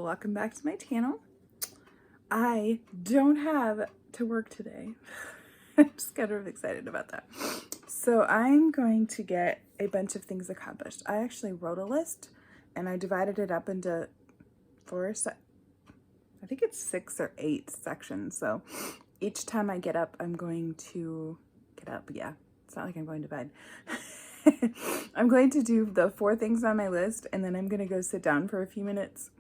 welcome back to my channel. I don't have to work today. I'm just kind of excited about that. So I'm going to get a bunch of things accomplished. I actually wrote a list and I divided it up into I think it's 6 or 8 sections. So each time I get up, I'm going to get up. Yeah, it's not like I'm going to bed. I'm going to do the 4 things on my list, and then I'm going to go sit down for a few minutes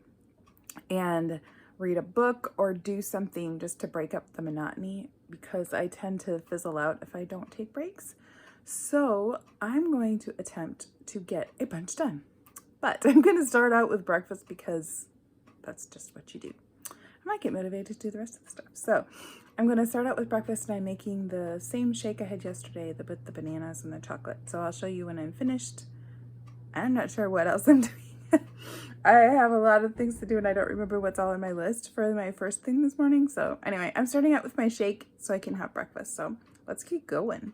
and read a book or do something just to break up the monotony, because I tend to fizzle out if I don't take breaks. So I'm going to attempt to get a bunch done. But I'm going to start out with breakfast because that's just what you do. I might get motivated to do the rest of the stuff. So I'm going to start out with breakfast, and I'm making the same shake I had yesterday with the bananas and the chocolate. So I'll show you when I'm finished. I'm not sure what else I'm doing. I have a lot of things to do and I don't remember what's all on my list for my first thing this morning. So anyway, I'm starting out with my shake so I can have breakfast. So let's keep going.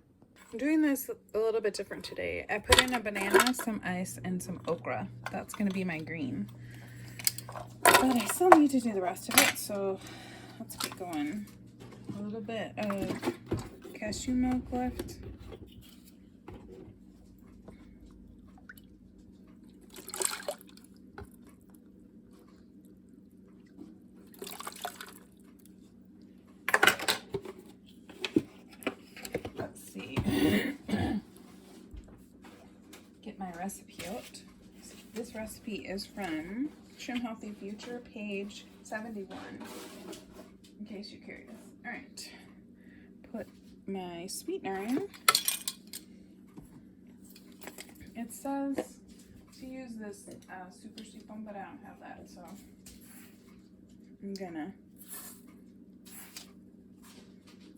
I'm doing this a little bit different today. I put in a banana, some ice, and some okra. That's going to be my green. But I still need to do the rest of it, so let's get going. A little bit of cashew milk left. Let's see. Get my recipe out. This recipe is from Trim Healthy Future, page 71, in case you're curious. All right, put my sweetener in. It says to use this super sweet one, but I don't have that, so I'm gonna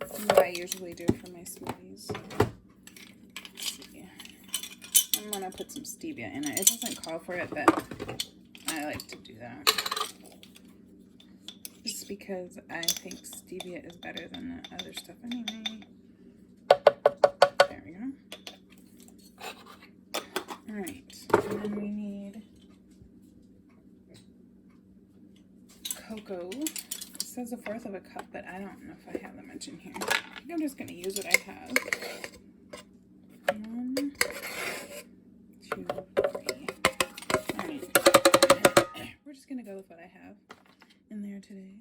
do what I usually do for my smoothies. I'm gonna put some stevia in it. It doesn't call for it, but I like to do that. Just because I think stevia is better than the other stuff anyway. There we go. Alright, and then we need cocoa. It says 1/4 of a cup, but I don't know if I have that much in here. I think I'm just gonna use what I have. 1, 2, 3. Alright. We're just gonna go with what I have in there today.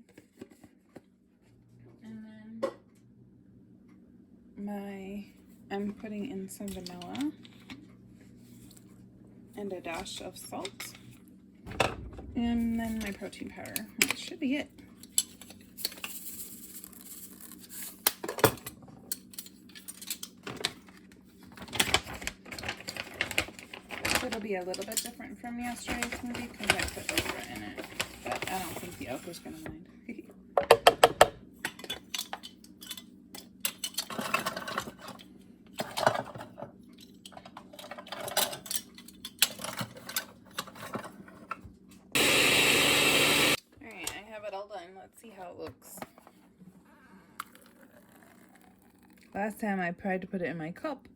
And then I'm putting in some vanilla and a dash of salt. And then my protein powder. That should be it. It'll be a little bit different from yesterday's smoothie because I put okra in it, but I don't think the okra's gonna mind. Alright, I have it all done. Let's see how it looks. Last time I tried to put it in my cup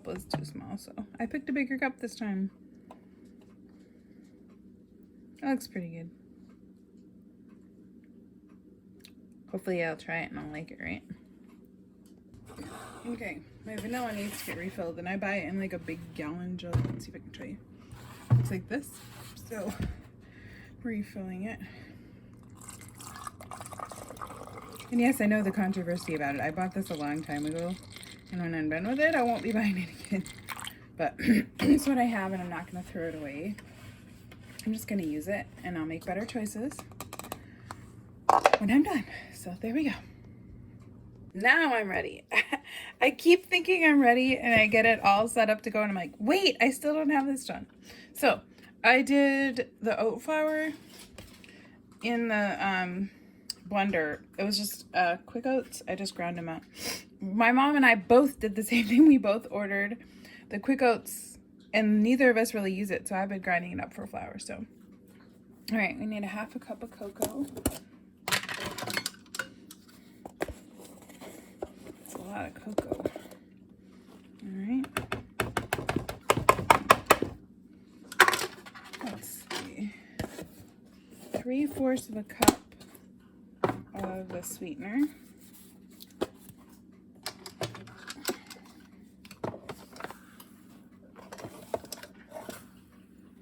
was too small, so I picked a bigger cup this time. That looks pretty good. Hopefully I'll try it and I'll like it, right? Okay, my vanilla needs to get refilled, and I buy it in like a big gallon jug. Let's see if I can show you. Looks like this. So, refilling it. And yes, I know the controversy about it. I bought this a long time ago, and when I'm done with it, I won't be buying it again. But it's what I have, and I'm not going to throw it away. I'm just going to use it, and I'll make better choices when I'm done. So there we go. Now I'm ready. I keep thinking I'm ready, and I get it all set up to go, and I'm like, wait, I still don't have this done. So I did the oat flour in the blender. It was just quick oats. I just ground them out. My mom and I both did the same thing. We both ordered the quick oats, and neither of us really use it, so I've been grinding it up for flour. So all right, we need 1/2 cup of cocoa. That's a lot of cocoa. All right, let's see, 3 3/4 of a cup of the sweetener.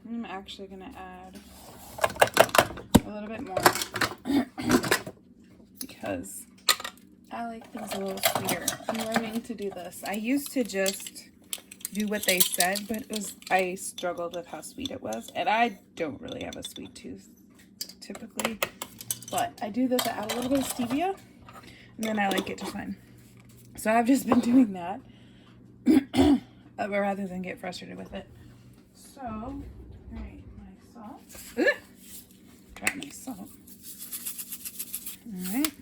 I'm actually going to add a little bit more because I like things a little sweeter. I'm learning to do this. I used to just do what they said, but I struggled with how sweet it was, and I don't really have a sweet tooth typically, but I do this. I add a little bit of stevia, and then I like it just fine. So I've just been doing that rather than get frustrated with it. So, all right, my salt. Got my salt. All right,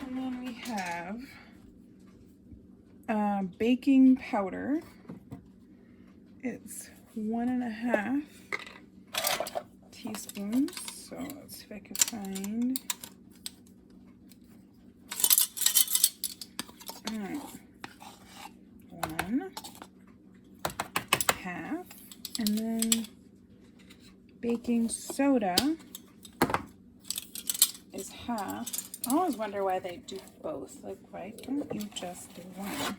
and then we have baking powder. It's 1.5 teaspoons. So let's see if I can find. All right. 1/2, and then baking soda is 1/2. I always wonder why they do both. Like, why don't you just do one?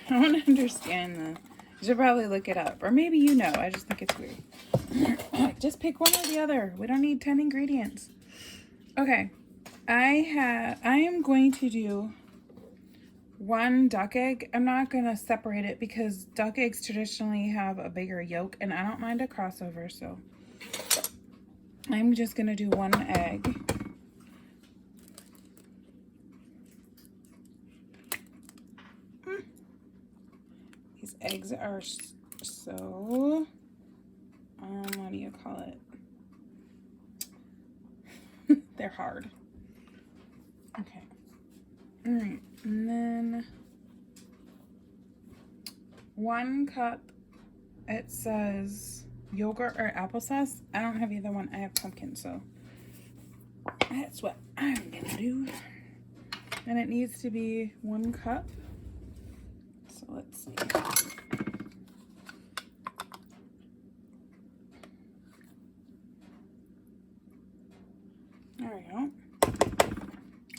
I don't understand that. You should probably look it up. Or maybe you know. I just think it's weird. Like, just pick one or the other. We don't need 10 ingredients. Okay. I am going to do 1 duck egg. I'm not going to separate it because duck eggs traditionally have a bigger yolk, and I don't mind a crossover, so I'm just going to do 1 egg. These eggs are so, what do you call it? They're hard. Okay. All right. And then 1 cup, it says yogurt or applesauce. I don't have either one. I have pumpkin, so that's what I'm gonna do. And it needs to be 1 cup. So let's see. There we go.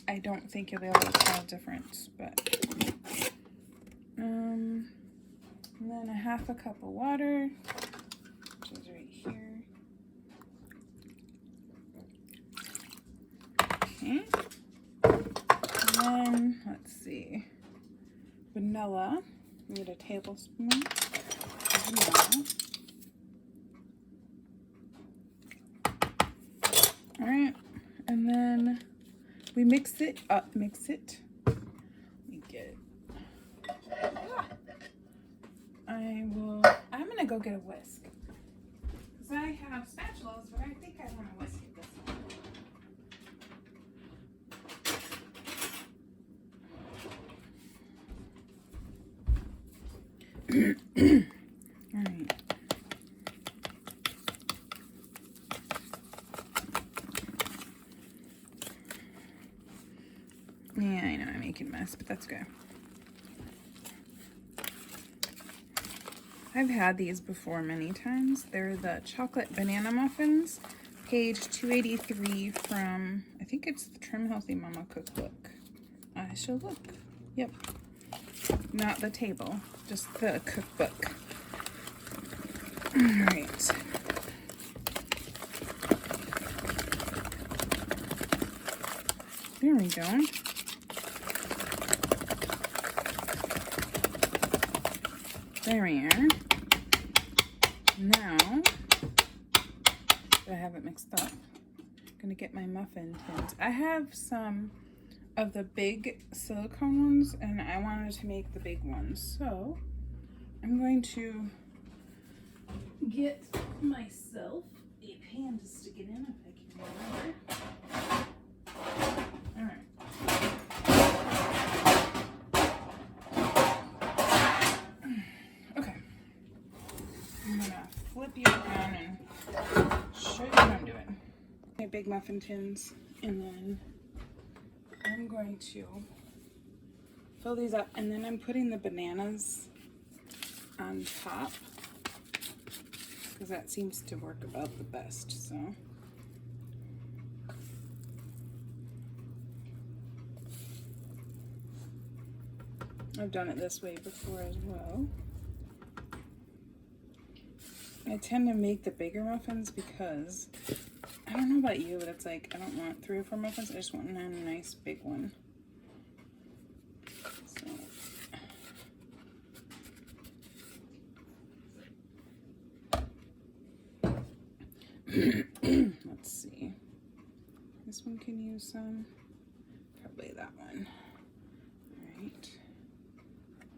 I don't think you'll be able to tell the difference, but and then 1/2 cup of water, which is right here. Okay. And then let's see, vanilla. We need a tablespoon of vanilla. All right, and then we mix it up. Let me get it. I'm gonna go get a whisk. Because I have spatulas, but I think I want to whisk it this time. All right. Yeah, I know I'm making a mess, but that's good. I've had these before many times. They're the chocolate banana muffins, page 283 from, I think it's the Trim Healthy Mama cookbook. I shall look. Yep. Not the table, just the cookbook. All right. There we go. There we are. Now that I have it mixed up, I'm gonna get my muffin tins. I have some of the big silicone ones, and I wanted to make the big ones, so I'm going to get myself a pan to stick it in if I can remember. All right. Okay. I'm gonna flip you around and show you what I'm doing. My big muffin tins, and then I'm going to fill these up, and then I'm putting the bananas on top because that seems to work about the best. So I've done it this way before as well. I tend to make the bigger muffins because I don't know about you, but it's like I don't want 3 or 4 muffins. I just want a nice big one. So let's see. This one can use some. Probably that one. All right.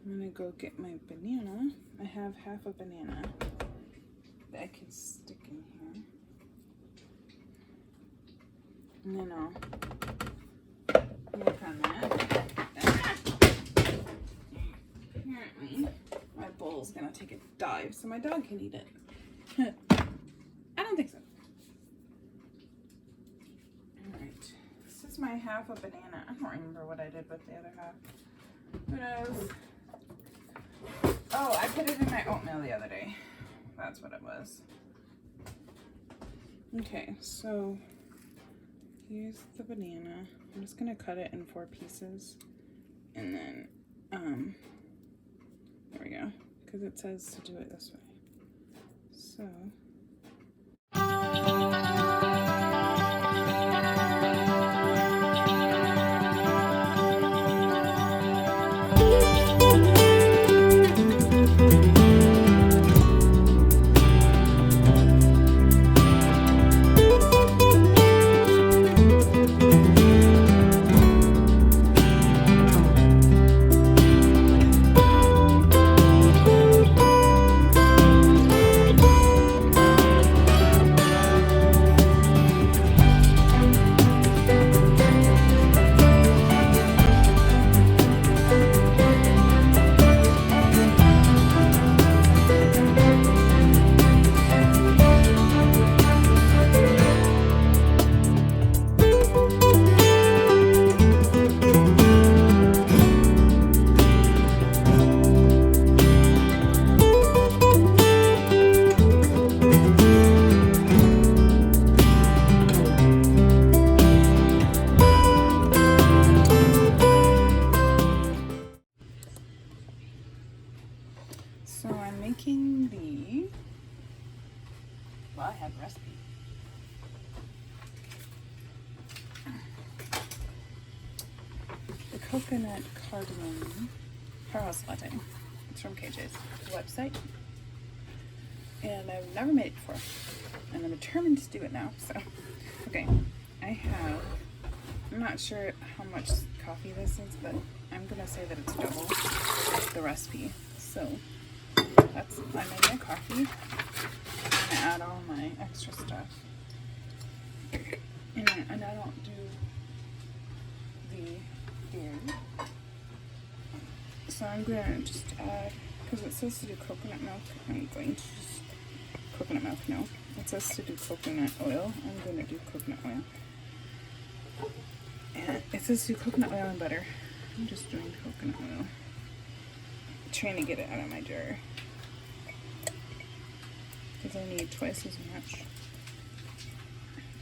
I'm gonna go get my banana. I have half a banana that I can stick in here. And then I'll work on that. Apparently, my bowl's gonna take a dive so my dog can eat it. I don't think so. Alright, this is my half a banana. I don't remember what I did with the other half. Who knows? Oh, I put it in my oatmeal the other day. That's what it was. Okay, so here's the banana. I'm just gonna cut it in 4 pieces. And then, there we go. Because it says to do it this way. So I'm making the, well, I have a recipe. The coconut cardamom powerhouse latte. It's from KJ's website. And I've never made it before. And I'm determined to do it now, so. Okay, I'm not sure how much coffee this is, but I'm gonna say that it's double the recipe. So I made my coffee. I'm gonna add all my extra stuff. And I don't do the dairy. So I'm gonna just add, because it says to do coconut milk, I'm going to just, coconut milk, no. It says to do coconut oil, I'm gonna do coconut oil. And it says to do coconut oil and butter. I'm just doing coconut oil. I'm trying to get it out of my jar. Because I need twice as much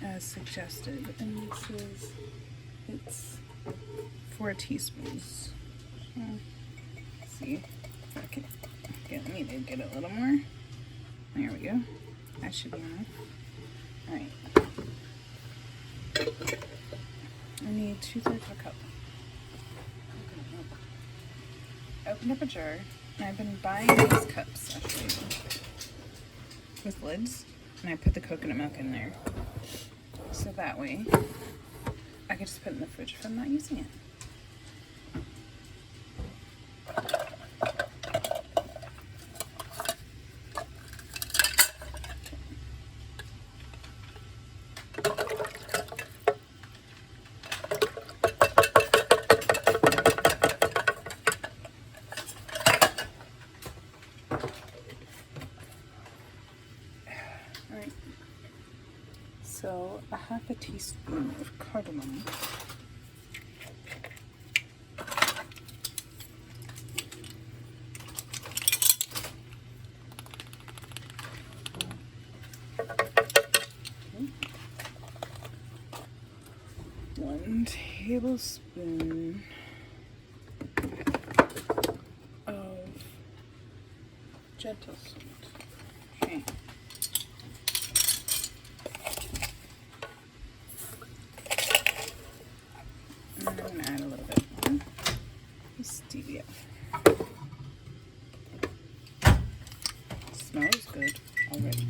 as suggested. And it says it's 4 teaspoons. So, let's see if I can get me to get a little more. There we go. That should be enough. Alright. I need 2/3 of a cup. I opened up a jar, and I've been buying these cups actually with lids, and I put the coconut milk in there. So that way I can just put it in the fridge if I'm not using it. So a 1/2 teaspoon of cardamom. Okay. 1 tablespoon gentle salt. Okay. And then I'm going to add a little bit more stevia. Smells good already.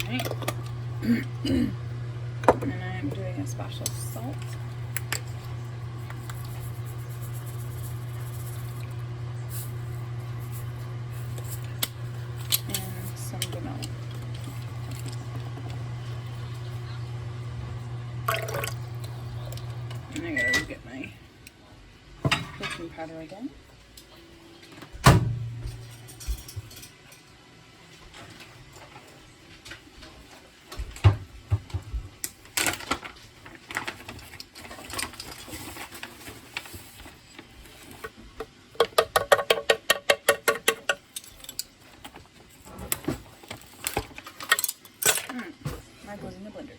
Alright. And I'm doing a splash of salt. And some vanilla. And I gotta get my baking powder again. That goes in the blender.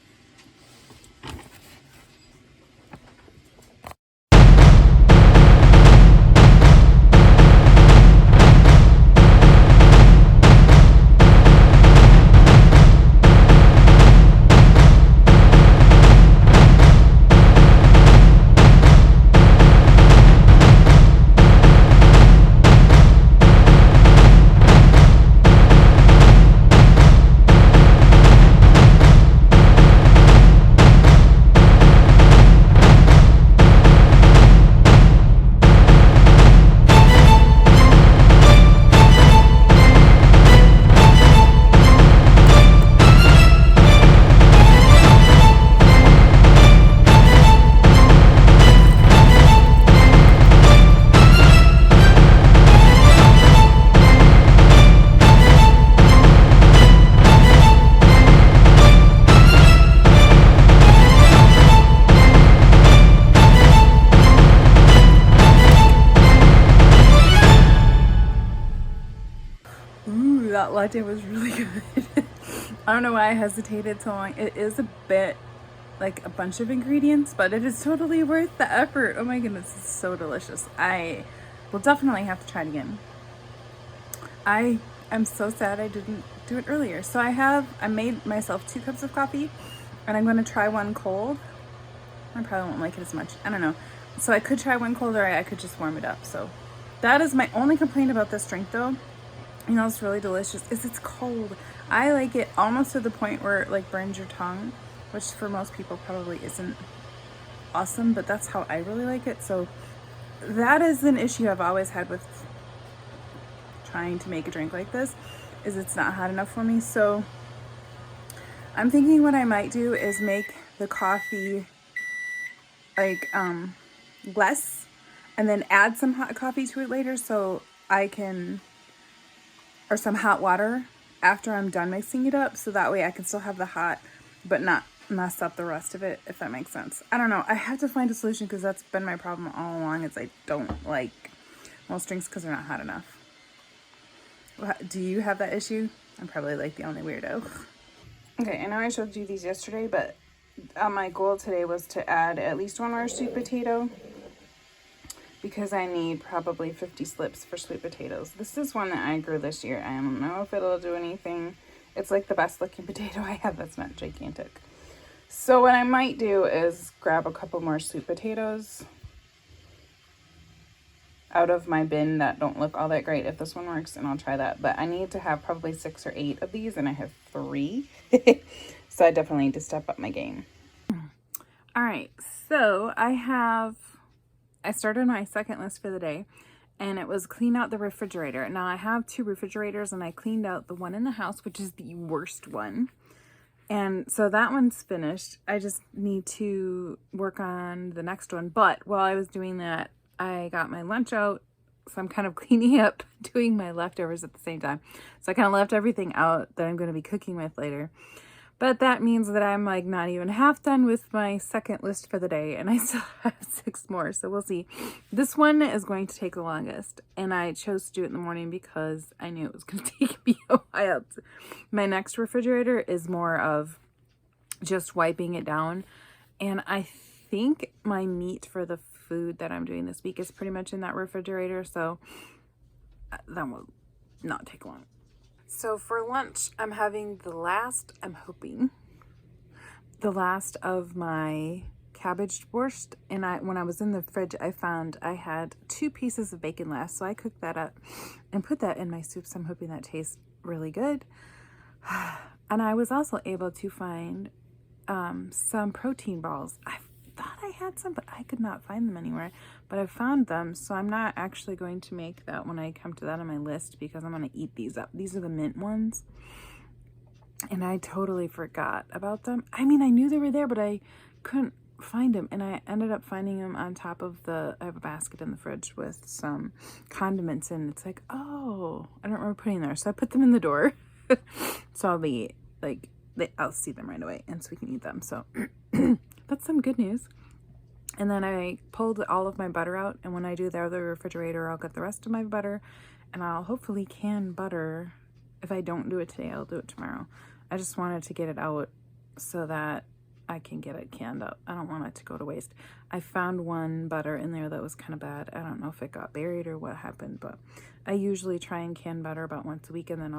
Ooh, that latte was really good. I don't know why I hesitated so long. It is a bit like a bunch of ingredients, but it is totally worth the effort. Oh my goodness, it's so delicious. I will definitely have to try it again. I am so sad I didn't do it earlier. So I made myself 2 cups of coffee, and I'm going to try one cold. I probably won't like it as much. I don't know. So I could try one cold, or I could just warm it up. So that is my only complaint about this drink, though. You know, it's really delicious, is it's cold. I like it almost to the point where it like burns your tongue, which for most people probably isn't awesome, but that's how I really like it. So that is an issue I've always had with trying to make a drink like this, is it's not hot enough for me. So I'm thinking what I might do is make the coffee like less, and then add some hot coffee to it later, so I can, or some hot water after I'm done mixing it up, so that way I can still have the hot but not mess up the rest of it, if that makes sense. I don't know. I have to find a solution, because that's been my problem all along, is I don't like most drinks because they're not hot enough. Do you have that issue? I'm probably like the only weirdo. Okay, I know I showed you these yesterday, but my goal today was to add at least 1 more sweet potato, because I need probably 50 slips for sweet potatoes. This is one that I grew this year. I don't know if it'll do anything. It's like the best looking potato I have that's not gigantic. So what I might do is grab a couple more sweet potatoes out of my bin that don't look all that great, if this one works, and I'll try that. But I need to have probably 6 or 8 of these, and I have 3. So I definitely need to step up my game. All right, so I started my second list for the day, and it was clean out the refrigerator. Now I have 2 refrigerators, and I cleaned out the one in the house, which is the worst one. And so that one's finished. I just need to work on the next one. But while I was doing that, I got my lunch out. So I'm kind of cleaning up, doing my leftovers at the same time. So I kind of left everything out that I'm going to be cooking with later. But that means that I'm like not even half done with my second list for the day, and I still have 6 more, so we'll see. This one is going to take the longest, and I chose to do it in the morning because I knew it was going to take me a while. My next refrigerator is more of just wiping it down And I think my meat for the food that I'm doing this week is pretty much in that refrigerator, so that will not take long. So for lunch, I'm having I'm hoping, the last of my cabbage borscht. And when I was in the fridge, I found I had 2 pieces of bacon left. So I cooked that up and put that in my soup. So I'm hoping that tastes really good. And I was also able to find some protein balls. I thought I had some, but I could not find them anywhere. But I found them, so I'm not actually going to make that when I come to that on my list, because I'm going to eat these up. These are the mint ones. And I totally forgot about them. I mean, I knew they were there, but I couldn't find them. And I ended up finding them on top of I have a basket in the fridge with some condiments in. It's like, oh, I don't remember putting them there. So I put them in the door. So I'll be like, I'll see them right away, and so we can eat them. So that's some good news. And then I pulled all of my butter out, and when I do the other refrigerator, I'll get the rest of my butter, and I'll hopefully can butter. If I don't do it today, I'll do it tomorrow. I just wanted to get it out so that I can get it canned up. I don't want it to go to waste. I found one butter in there that was kind of bad. I don't know if it got buried or what happened, but I usually try and can butter about once a week, and then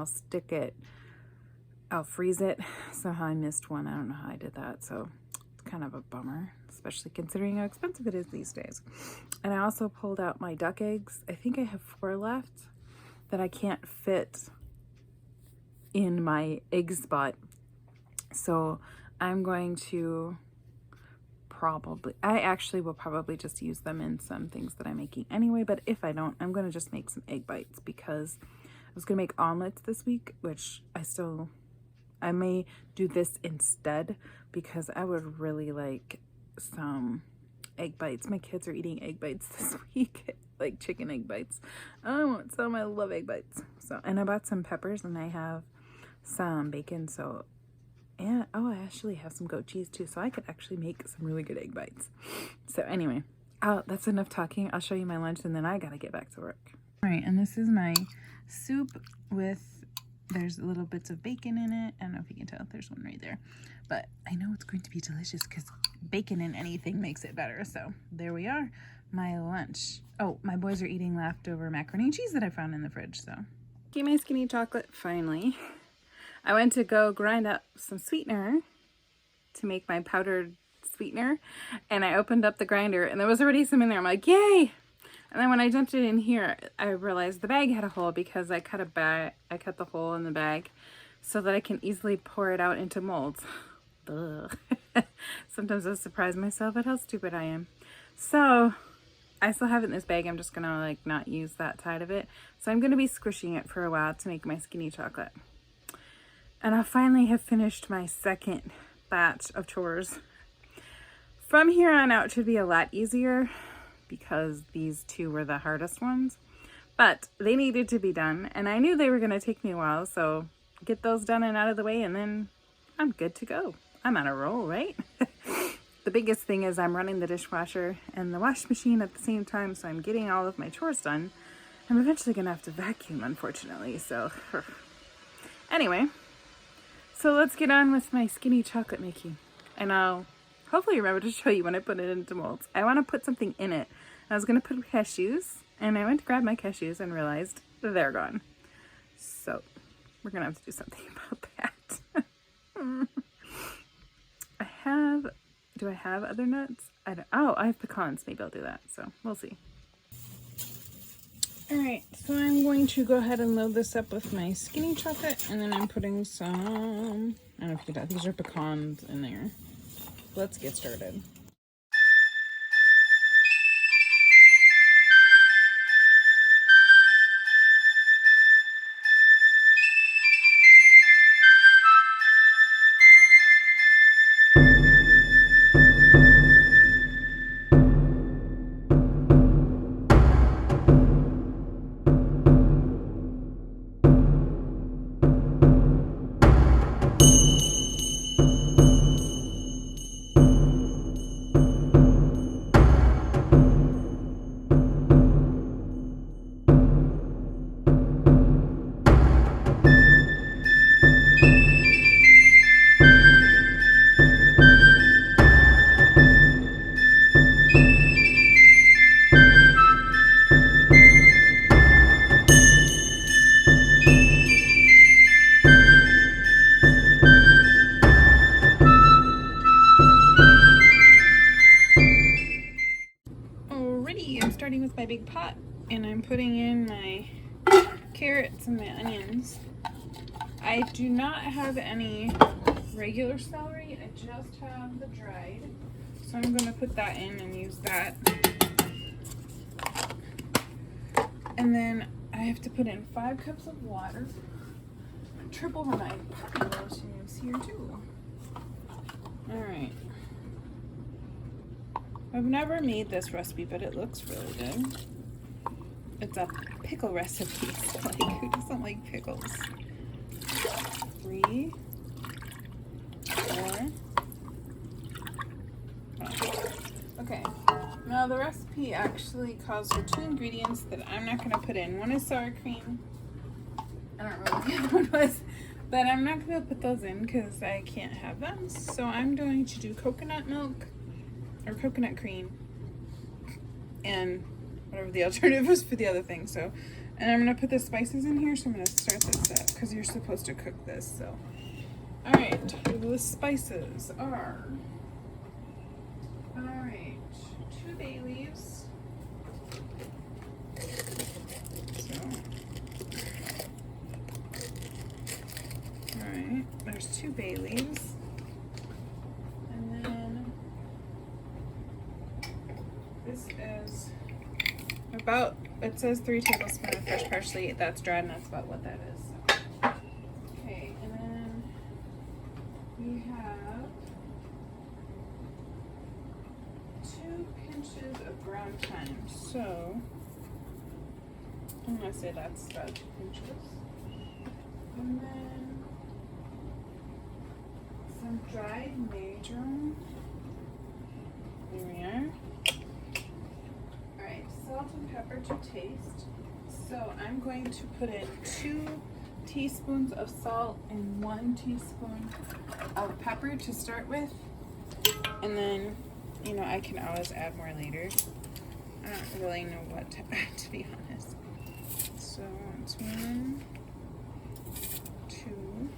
I'll freeze it. Somehow I missed one. I don't know how I did that, so it's kind of a bummer, especially considering how expensive it is these days. And I also pulled out my duck eggs. I think I have 4 left that I can't fit in my egg spot. So I'm going to I actually will probably just use them in some things that I'm making anyway, but if I don't, I'm going to just make some egg bites, because I was going to make omelets this week, which I may do this instead, because I would really like some egg bites. My kids are eating egg bites this week, like chicken egg bites. I want some. I love egg bites. So, and I bought some peppers, and I have some bacon. So, and oh, I actually have some goat cheese too. So I could actually make some really good egg bites. So anyway, that's enough talking. I'll show you my lunch, and then I gotta get back to work. All right, and this is my soup there's little bits of bacon in it. I don't know if you can tell. There's one right there. But I know it's going to be delicious, because bacon in anything makes it better. So there we are. My lunch. Oh, my boys are eating leftover macaroni and cheese that I found in the fridge. So, okay, my skinny chocolate finally. I went to go grind up some sweetener to make my powdered sweetener. And I opened up the grinder, and there was already some in there. I'm like, yay! And then when I dumped it in here, I realized the bag had a hole, because I cut the hole in the bag so that I can easily pour it out into molds. Sometimes I surprise myself at how stupid I am. So I still have it in this bag. I'm just gonna like not use that side of it. So I'm gonna be squishing it for a while to make my skinny chocolate. And I finally have finished my second batch of chores. From here on out, it should be a lot easier, because these 2 were the hardest ones, but they needed to be done, and I knew they were going to take me a while, so get those done and out of the way, and then I'm good to go. I'm on a roll, right? The biggest thing is I'm running the dishwasher and the wash machine at the same time, so I'm getting all of my chores done. I'm eventually going to have to vacuum, unfortunately, so anyway, so let's get on with my skinny chocolate making, and I'll hopefully remember to show you when I put it into molds. I want to put something in it. I was going to put cashews, and I went to grab my cashews and realized they're gone. So we're going to have to do something about that. Do I have other nuts? I have pecans. Maybe I'll do that. So we'll see. All right, so I'm going to go ahead and load this up with my skinny chocolate, and then I'm putting some, I don't know if you can tell, these are pecans in there. Let's get started. some of my onions. I do not have any regular celery. I just have the dried. So I'm going to put that in and use that. And then I have to put in 5 cups of water. Triple my relatives here too. Alright. I've never made this recipe, but it looks really good. It's a pickle recipe, so like, who doesn't like pickles? 3, 4, 5. Okay, now the recipe actually calls for 2 ingredients that I'm not going to put in. One is sour cream. I don't remember what the other one was, but I'm not going to put those in because I can't have them. So I'm going to do coconut milk or coconut cream and whatever the alternative is for the other thing. So, and I'm going to put the spices in here, so I'm going to start this up because you're supposed to cook this. So, all right, the spices are, all right, 2 bay leaves. There's 2 bay leaves, and then this is about, it says 3 tablespoons of fresh parsley. That's dried, and that's about what that is. So. Okay, and then we have 2 pinches of ground thyme. So I'm gonna say that's about 2 pinches, and then some dried marjoram. There we are. Alright, salt and pepper to taste. So I'm going to put in 2 teaspoons of salt and 1 teaspoon of pepper to start with. And then, you know, I can always add more later. I don't really know what to add, to be honest. So it's 1, 2.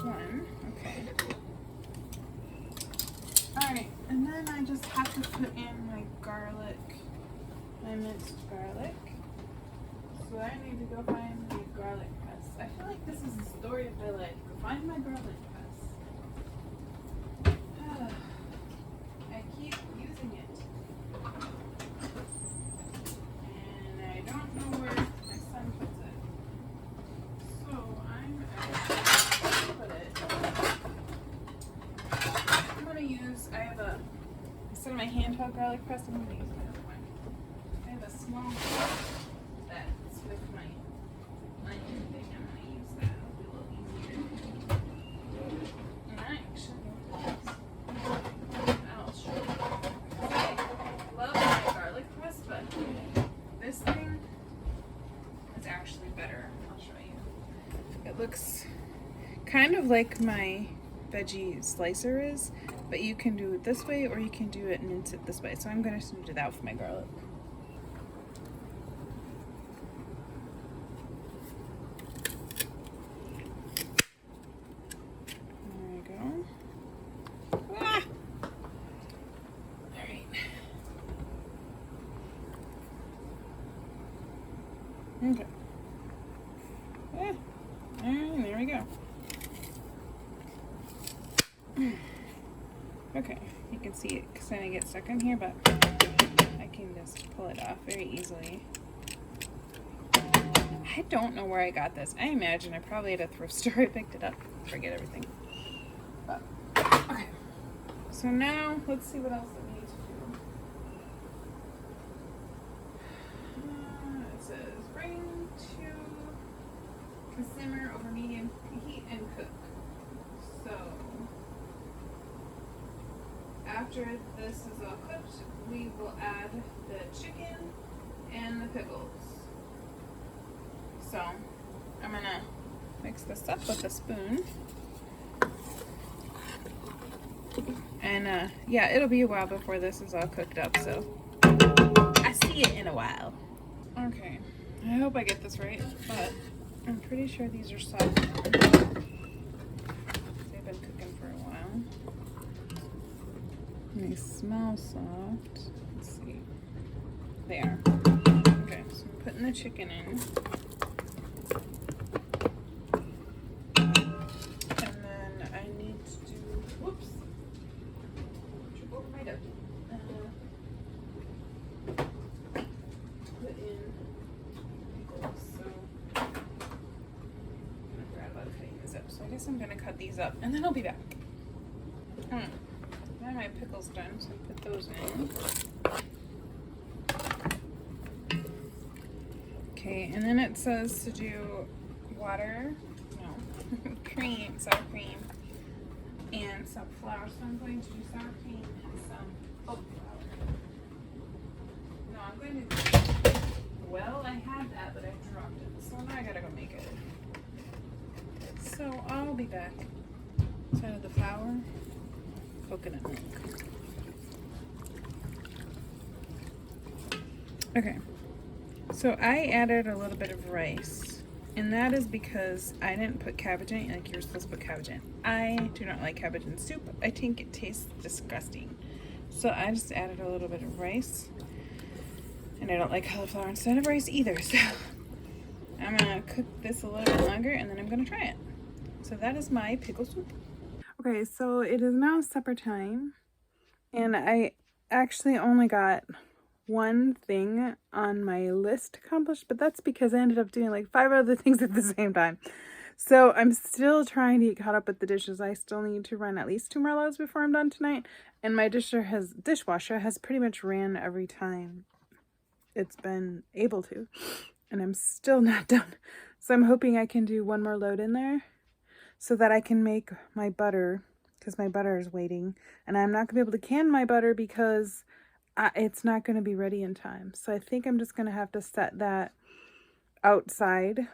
One. Okay. Alright, and then I just have to put in my garlic, my minced garlic. So I need to go find the garlic press. I feel like this is the story of my life. Go find my garlic press. I keep using it. And I don't know where my son puts it. So I'm I have a, instead of my handheld garlic press, I'm going to use another one. I have a small one that's with my onion thing. I'm going to use that. It'll be a little easier. And I actually, I'll show you. I love my garlic press, but this thing is actually better. I'll show you. It looks kind of like my veggie slicer is, but you can do it this way or you can do it and mince it this way. So I'm going to do that with my garlic. There we go. Ah! All right. Okay. Yeah. All right, there we go. Okay, you can see it because then I get stuck in here, but I can just pull it off very easily. I don't know where I got this. I imagine I probably at a thrift store. I picked it up. Forget everything. But, okay. So now, let's see what else I need to do. It says, bring to simmer over medium heat and cook. So, after this is all cooked, we will add the chicken and the pickles. So, I'm gonna mix this up with a spoon. And yeah, it'll be a while before this is all cooked up, so I see it in a while. Okay, I hope I get this right, but I'm pretty sure these are soft. They've been cooking for a while. They smell soft. Let's see. They are. putting the chicken in. And then I need to do, whoops, trip over my duck. Put in pickles. So I'm gonna forget about cutting this up. So I guess I'm gonna cut these up and then I'll be back. Now my pickles done, so I put those in. Okay, and then it says to do water, no, cream, sour cream, and some flour. So I'm going to do sour cream and some oat flour. No, I'm going to, well, I had that, but I dropped it. So now I gotta go make it. So I'll be back. So the flour, coconut milk. Okay. So I added a little bit of rice, and that is because I didn't put cabbage in it like you're supposed to put cabbage in. I do not like cabbage in soup. I think it tastes disgusting. So I just added a little bit of rice, and I don't like cauliflower instead of rice either. So I'm gonna cook this a little bit longer, and then I'm gonna try it. So that is my pickle soup. Okay, so it is now supper time, and I actually only got one thing on my list accomplished, but that's because I ended up doing like 5 other things at the same time. So I'm still trying to get caught up with the dishes. I still need to run at least 2 more loads before I'm done tonight, and my dishwasher has pretty much ran every time it's been able to, and I'm still not done. So I'm hoping I can do 1 more load in there so that I can make my butter, because my butter is waiting, and I'm not gonna be able to can my butter because it's not going to be ready in time. So I think I'm just going to have to set that outside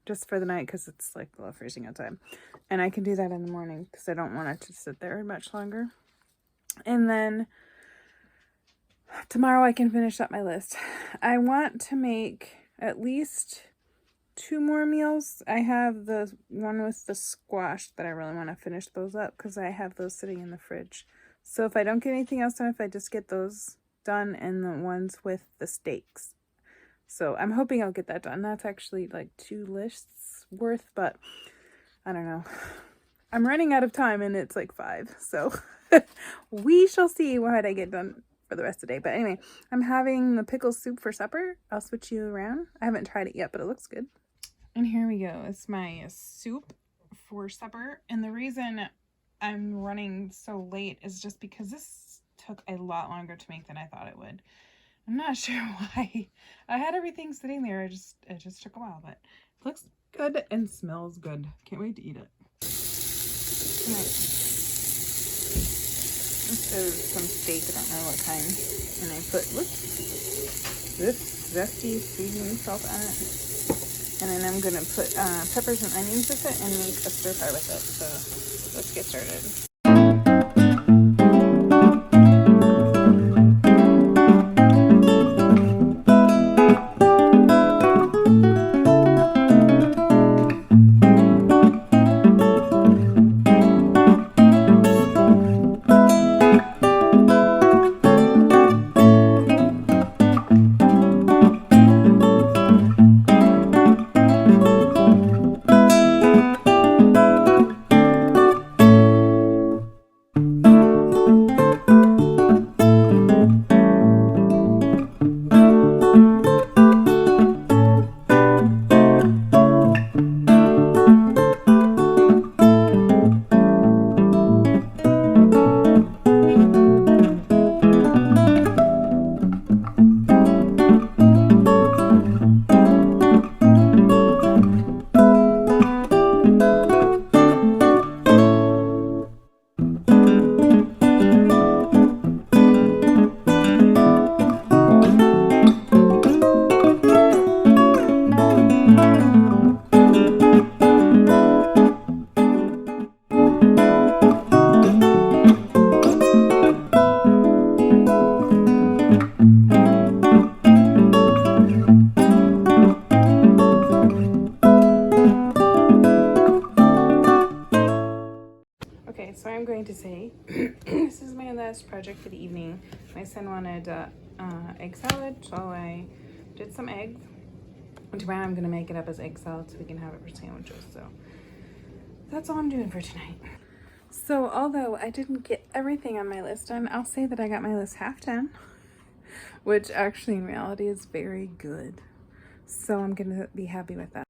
just for the night because it's like below freezing outside. And I can do that in the morning because I don't want it to sit there much longer. And then tomorrow I can finish up my list. I want to make at least 2 more meals. I have the one with the squash that I really want to finish those up because I have those sitting in the fridge. So if I don't get anything else done, if I just get those done, and the ones with the steaks. So I'm hoping I'll get that done. That's actually like 2 lists worth, but I don't know. I'm running out of time and it's like 5. So we shall see what I get done for the rest of the day. But anyway, I'm having the pickle soup for supper. I'll switch you around. I haven't tried it yet, but it looks good. And here we go. It's my soup for supper. And the reason I'm running so late is just because this took a lot longer to make than I thought it would. I'm not sure why. I had everything sitting there. It just took a while, but it looks good and smells good. Can't wait to eat it. Right. This is some steak. I don't know what kind. And I put this zesty seasoning salt on it. And then I'm gonna put peppers and onions with it and make a stir fry with it. So let's get started. So I'm going to say, this is my last project for the evening. My son wanted egg salad, so I did some eggs. Tomorrow I'm gonna make it up as egg salad so we can have it for sandwiches. So that's all I'm doing for tonight. So although I didn't get everything on my list done, I'll say that I got my list half done, which actually in reality is very good. So I'm gonna be happy with that.